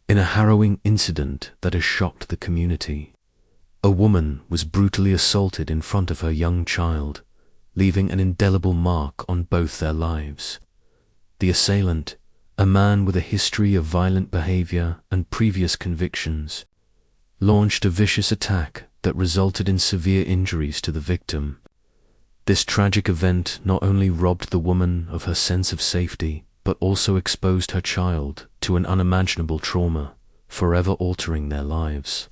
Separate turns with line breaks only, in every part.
In a harrowing incident that has shocked the community, a woman was brutally assaulted in front of her young child, leaving an indelible mark on both their lives. The assailant, a man with a history of violent behavior and previous convictions, launched a vicious attack that resulted in severe injuries to the victim. This tragic event not only robbed the woman of her sense of safety, but also exposed her child to an unimaginable trauma, forever altering their lives.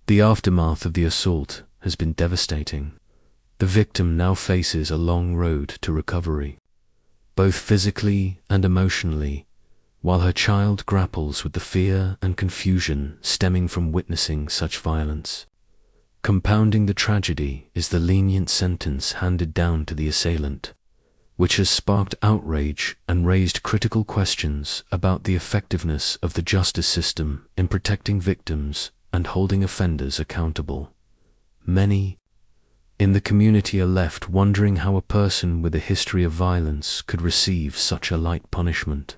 The aftermath of the assault has been devastating. The victim now faces a long road to recovery, both physically and emotionally, while her child grapples with the fear and confusion stemming from witnessing such violence. Compounding the tragedy is the lenient sentence handed down to the assailant, which has sparked outrage and raised critical questions about the effectiveness of the justice system in protecting victims and holding offenders accountable. Many in the community are left wondering how a person with a history of violence could receive such a light punishment,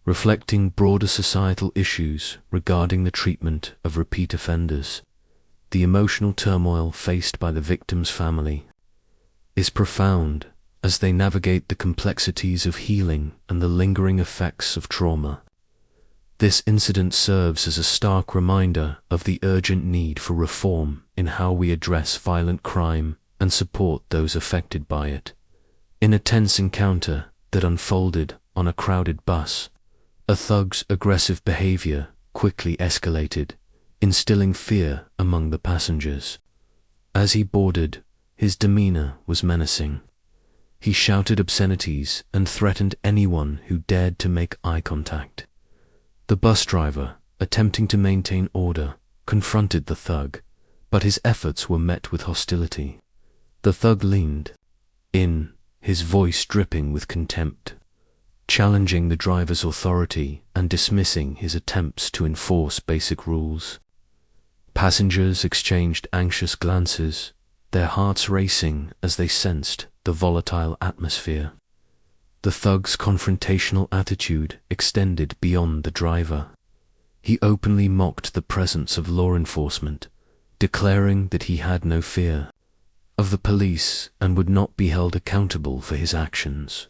reflecting broader societal issues regarding the treatment of repeat offenders. The emotional turmoil faced by the victim's family is profound as they navigate the complexities of healing and the lingering effects of trauma. This incident serves as a stark reminder of the urgent need for reform in how we address violent crime and support those affected by it. In a tense encounter that unfolded on a crowded bus, a thug's aggressive behavior quickly escalated, instilling fear among the passengers. As he boarded, his demeanor was menacing. He shouted obscenities and threatened anyone who dared to make eye contact. The bus driver, attempting to maintain order, confronted the thug, but his efforts were met with hostility. The thug leaned in, his voice dripping with contempt, challenging the driver's authority and dismissing his attempts to enforce basic rules. Passengers exchanged anxious glances, their hearts racing as they sensed the volatile atmosphere. The thug's confrontational attitude extended beyond the driver. He openly mocked the presence of law enforcement, declaring that he had no fear of the police and would not be held accountable for his actions.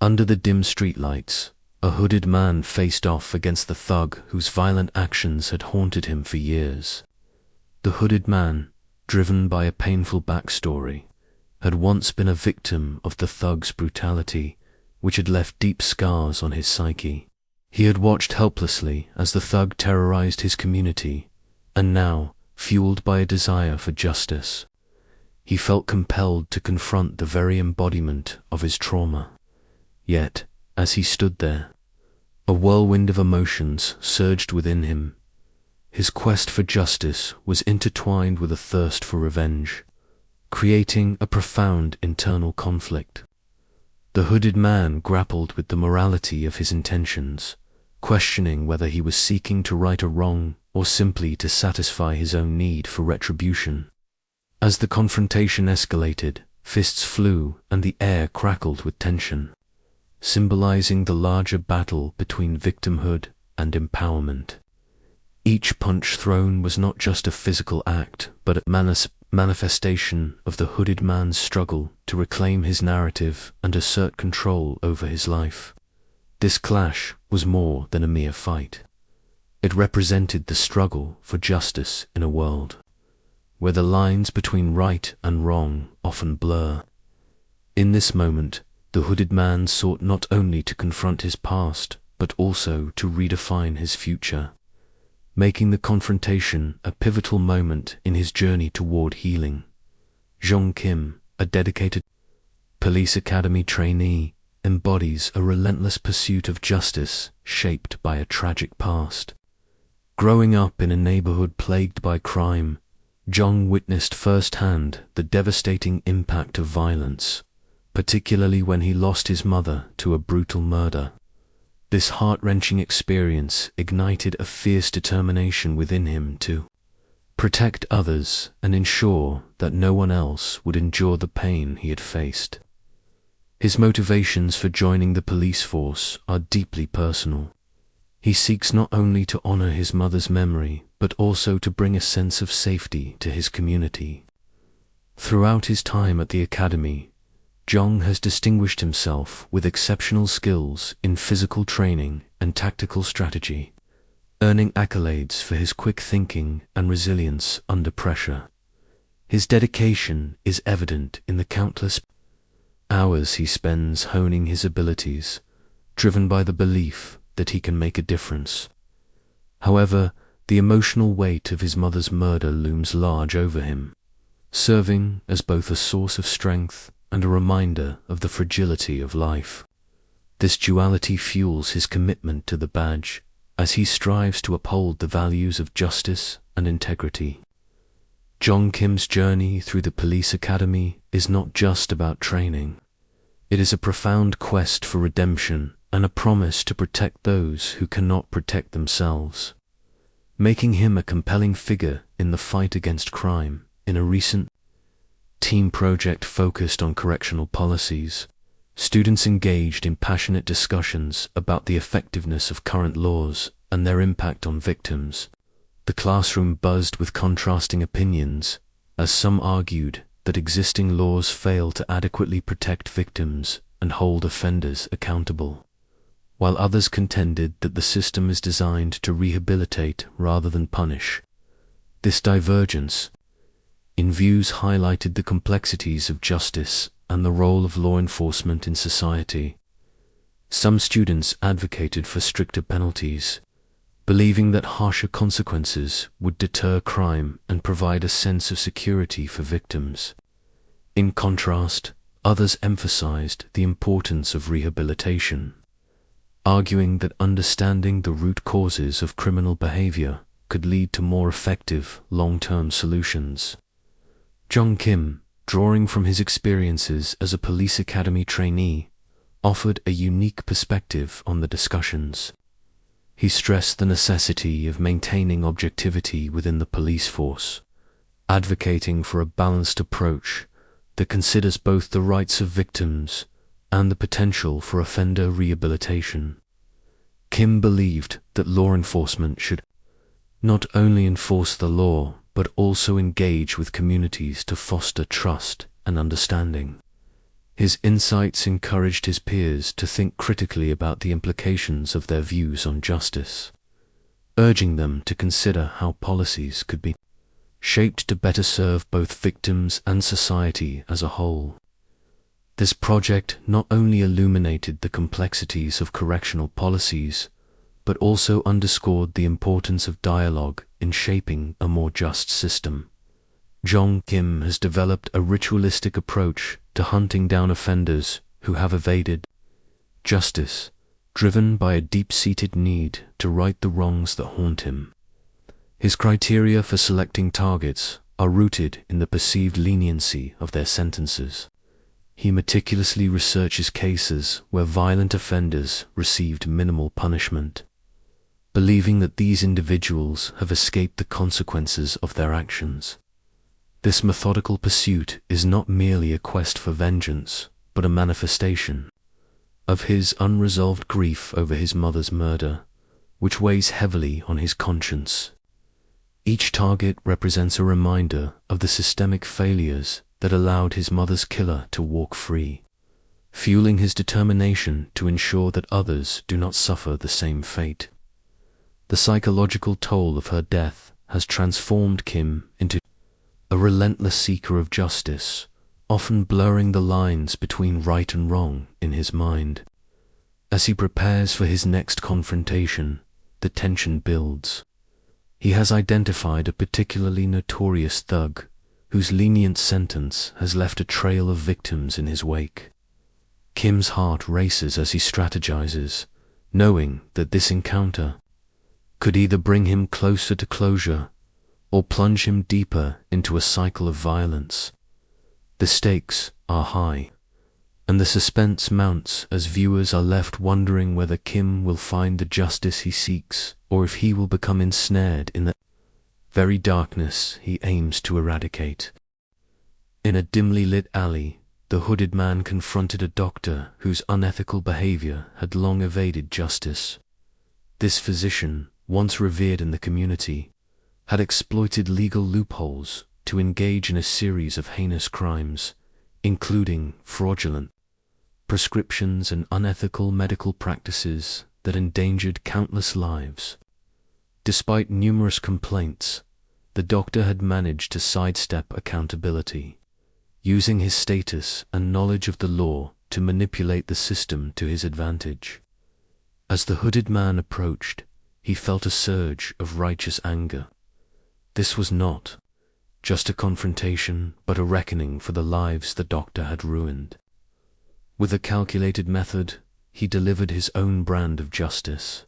Under the dim streetlights, a hooded man faced off against the thug whose violent actions had haunted him for years. The hooded man, driven by a painful backstory, had once been a victim of the thug's brutality, which had left deep scars on his psyche. He had watched helplessly as the thug terrorized his community, and now, fueled by a desire for justice, he felt compelled to confront the very embodiment of his trauma. Yet, as he stood there, a whirlwind of emotions surged within him. His quest for justice was intertwined with a thirst for revenge, creating a profound internal conflict. The hooded man grappled with the morality of his intentions, questioning whether he was seeking to right a wrong or simply to satisfy his own need for retribution. As the confrontation escalated, fists flew and the air crackled with tension, symbolizing the larger battle between victimhood and empowerment. Each punch thrown was not just a physical act, but a manifestation of the hooded man's struggle to reclaim his narrative and assert control over his life. This clash was more than a mere fight. It represented the struggle for justice in a world where the lines between right and wrong often blur. In this moment, the hooded man sought not only to confront his past, but also to redefine his future, making the confrontation a pivotal moment in his journey toward healing. Jong Kim, a dedicated police academy trainee, embodies a relentless pursuit of justice shaped by a tragic past. Growing up in a neighborhood plagued by crime, Jong witnessed firsthand the devastating impact of violence, particularly when he lost his mother to a brutal murder. This heart-wrenching experience ignited a fierce determination within him to protect others and ensure that no one else would endure the pain he had faced. His motivations for joining the police force are deeply personal. He seeks not only to honor his mother's memory, but also to bring a sense of safety to his community. Throughout his time at the academy, Jong has distinguished himself with exceptional skills in physical training and tactical strategy, earning accolades for his quick thinking and resilience under pressure. His dedication is evident in the countless hours he spends honing his abilities, driven by the belief that he can make a difference. However, the emotional weight of his mother's murder looms large over him, serving as both a source of strength and a reminder of the fragility of life. This duality fuels his commitment to the badge as he strives to uphold the values of justice and integrity. Jong Kim's journey through the police academy is not just about training. It is a profound quest for redemption and a promise to protect those who cannot protect themselves, making him a compelling figure in the fight against crime. In a recent team project focused on correctional policies, students engaged in passionate discussions about the effectiveness of current laws and their impact on victims. The classroom buzzed with contrasting opinions, as some argued that existing laws fail to adequately protect victims and hold offenders accountable, while others contended that the system is designed to rehabilitate rather than punish. This divergence in views highlighted the complexities of justice and the role of law enforcement in society. Some students advocated for stricter penalties, believing that harsher consequences would deter crime and provide a sense of security for victims. In contrast, others emphasized the importance of rehabilitation, arguing that understanding the root causes of criminal behavior could lead to more effective long-term solutions. Jong Kim, drawing from his experiences as a police academy trainee, offered a unique perspective on the discussions. He stressed the necessity of maintaining objectivity within the police force, advocating for a balanced approach that considers both the rights of victims and the potential for offender rehabilitation. Kim believed that law enforcement should not only enforce the law, but also engage with communities to foster trust and understanding. His insights encouraged his peers to think critically about the implications of their views on justice, urging them to consider how policies could be shaped to better serve both victims and society as a whole. This project not only illuminated the complexities of correctional policies, but also underscored the importance of dialogue in shaping a more just system. Jong Kim has developed a ritualistic approach to hunting down offenders who have evaded justice, driven by a deep-seated need to right the wrongs that haunt him. His criteria for selecting targets are rooted in the perceived leniency of their sentences. He meticulously researches cases where violent offenders received minimal punishment, believing that these individuals have escaped the consequences of their actions. This methodical pursuit is not merely a quest for vengeance, but a manifestation of his unresolved grief over his mother's murder, which weighs heavily on his conscience. Each target represents a reminder of the systemic failures that allowed his mother's killer to walk free, fueling his determination to ensure that others do not suffer the same fate. The psychological toll of her death has transformed Kim into a relentless seeker of justice, often blurring the lines between right and wrong in his mind. As he prepares for his next confrontation, the tension builds. He has identified a particularly notorious thug whose lenient sentence has left a trail of victims in his wake. Kim's heart races as he strategizes, knowing that this encounter could either bring him closer to closure or plunge him deeper into a cycle of violence. The stakes are high, and the suspense mounts as viewers are left wondering whether Kim will find the justice he seeks or if he will become ensnared in the very darkness he aims to eradicate. In a dimly lit alley, the hooded man confronted a doctor whose unethical behavior had long evaded justice. This physician, once revered in the community, had exploited legal loopholes to engage in a series of heinous crimes, including fraudulent prescriptions and unethical medical practices that endangered countless lives. Despite numerous complaints, the doctor had managed to sidestep accountability, using his status and knowledge of the law to manipulate the system to his advantage. As the hooded man approached, he felt a surge of righteous anger. This was not just a confrontation, but a reckoning for the lives the doctor had ruined. With a calculated method, he delivered his own brand of justice,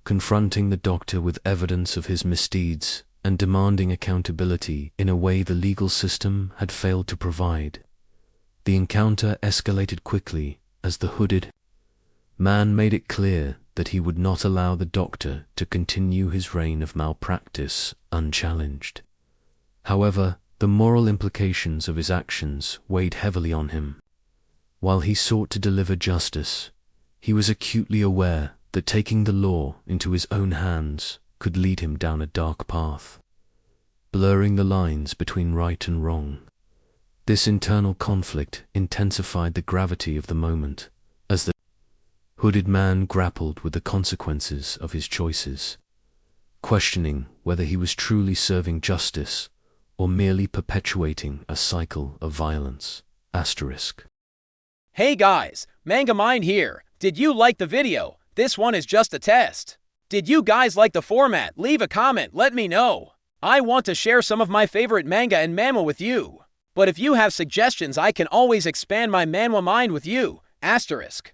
confronting the doctor with evidence of his misdeeds and demanding accountability in a way the legal system had failed to provide. The encounter escalated quickly as the hooded man made it clear that he would not allow the doctor to continue his reign of malpractice unchallenged. However, the moral implications of his actions weighed heavily on him. While he sought to deliver justice, he was acutely aware that taking the law into his own hands could lead him down a dark path, blurring the lines between right and wrong. This internal conflict intensified the gravity of the moment as the hooded man grappled with the consequences of his choices, questioning whether he was truly serving justice or merely perpetuating a cycle of violence. Asterisk.
Hey guys, Manwha Mind here. Did you like the video? This one is just a test. Did you guys like the format? Leave a comment, let me know. I want to share some of my favorite manga and manhwa with you. But if you have suggestions, I can always expand my Manwha Mind with you. Asterisk.